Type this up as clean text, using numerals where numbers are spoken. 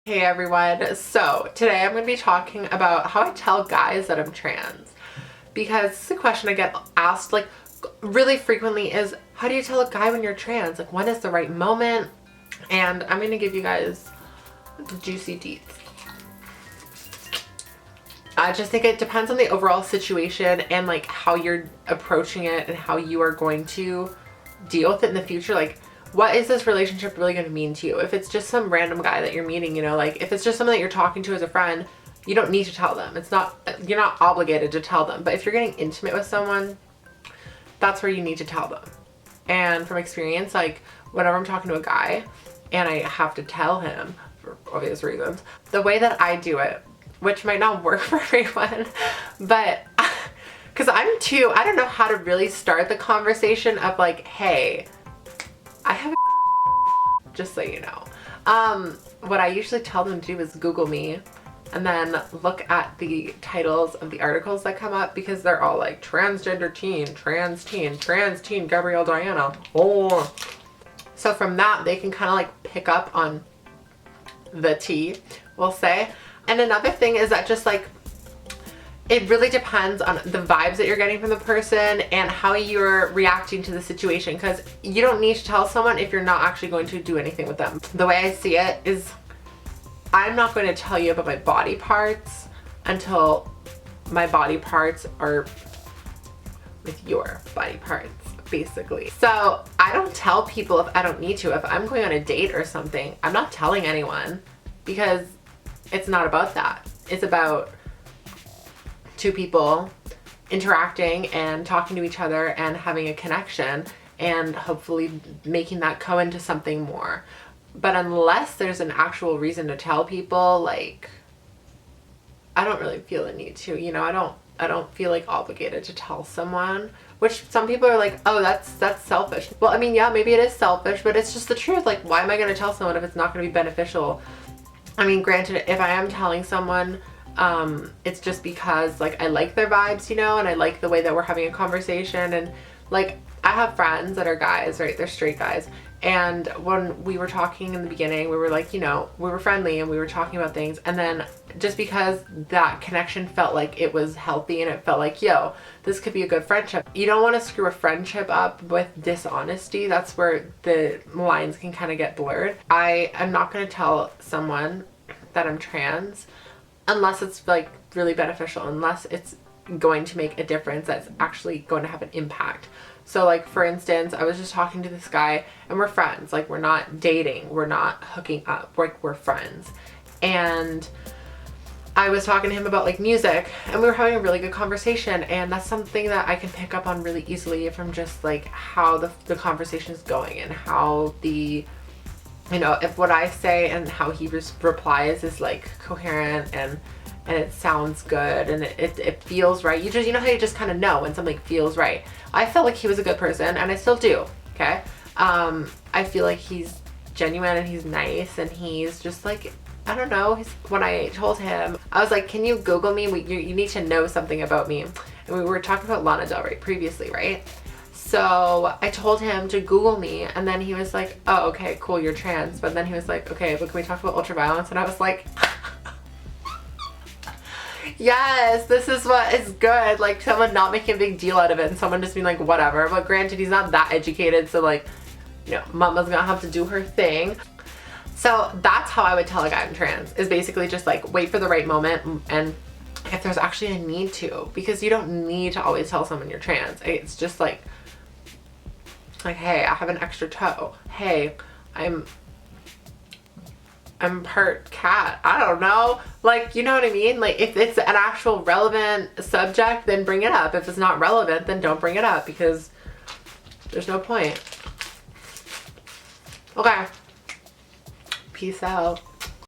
Hey everyone, so today I'm going to be talking about how I tell guys that I'm trans, because this is a question I get asked like really frequently is, how do you tell a guy when you're trans? Like, when is the right moment? And I'm going to give you guys the juicy deets. I just think it depends on the overall situation and like how you're approaching it and how you are going to deal with it in the future. Like, what is this relationship really going to mean to you? If it's just some random guy that you're meeting, you know, like if it's just someone that you're talking to as a friend, you don't need to tell them. You're not obligated to tell them. But if you're getting intimate with someone, that's where you need to tell them. And from experience, like whenever I'm talking to a guy and I have to tell him for obvious reasons, the way that I do it, which might not work for everyone, but because I don't know how to really start the conversation of like, hey, I have a just so you know. What I usually tell them to do is Google me and then look at the titles of the articles that come up, because they're all like transgender teen, trans teen, Gabrielle Diana. Oh. So from that, they can kind of like pick up on the tea, we'll say. And another thing is that just like, it really depends on the vibes that you're getting from the person and how you're reacting to the situation, because you don't need to tell someone if you're not actually going to do anything with them. The way I see it is, I'm not going to tell you about my body parts until my body parts are with your body parts, basically. So I don't tell people if I don't need to. If I'm going on a date or something, I'm not telling anyone, because it's not about that. It's about two people interacting and talking to each other and having a connection and hopefully making that go into something more. But unless there's an actual reason to tell people, like, I don't really feel the need to, you know. I don't feel like obligated to tell someone, which some people are like, oh, that's selfish. Well, I mean, yeah, maybe it is selfish, but it's just the truth. Like, why am I going to tell someone if it's not going to be beneficial? I mean, granted, if I am telling someone, it's just because like I like their vibes, you know, and I like the way that we're having a conversation. And like, I have friends that are guys, right? They're straight guys. And when we were talking in the beginning, we were like, you know, we were friendly and we were talking about things. And then just because that connection felt like it was healthy and it felt like, yo, this could be a good friendship. You don't want to screw a friendship up with dishonesty. That's where the lines can kind of get blurred. I am not going to tell someone that I'm trans unless it's like really beneficial, unless it's going to make a difference that's actually going to have an impact. So like, for instance, I was just talking to this guy and we're friends. Like, we're not dating, we're not hooking up, we're friends. And I was talking to him about like music and we were having a really good conversation, and that's something that I can pick up on really easily from just like how the conversation is going and how the, you know, if what I say and how he replies is like coherent and it sounds good and it feels right. You know how you just kind of know when something feels right. I felt like he was a good person, and I still do, okay? I feel like he's genuine and he's nice, and he's just like, I don't know. When I told him, I was like, can you Google me? You need to know something about me. And we were talking about Lana Del Rey previously, right? So I told him to Google me, and then he was like, oh, okay, cool, you're trans. But then he was like, okay, but can we talk about ultraviolence? And I was like, yes, this is what is good. Like, someone not making a big deal out of it and someone just being like, whatever. But granted, he's not that educated, so like, you know, mama's gonna have to do her thing. So that's how I would tell a guy I'm trans, is basically just like wait for the right moment, and if there's actually a need to, because you don't need to always tell someone you're trans. It's just like, hey, I have an extra toe. Hey, I'm part cat. I don't know. Like, you know what I mean? Like, if it's an actual relevant subject, then bring it up. If it's not relevant, then don't bring it up, because there's no point. Okay. Peace out.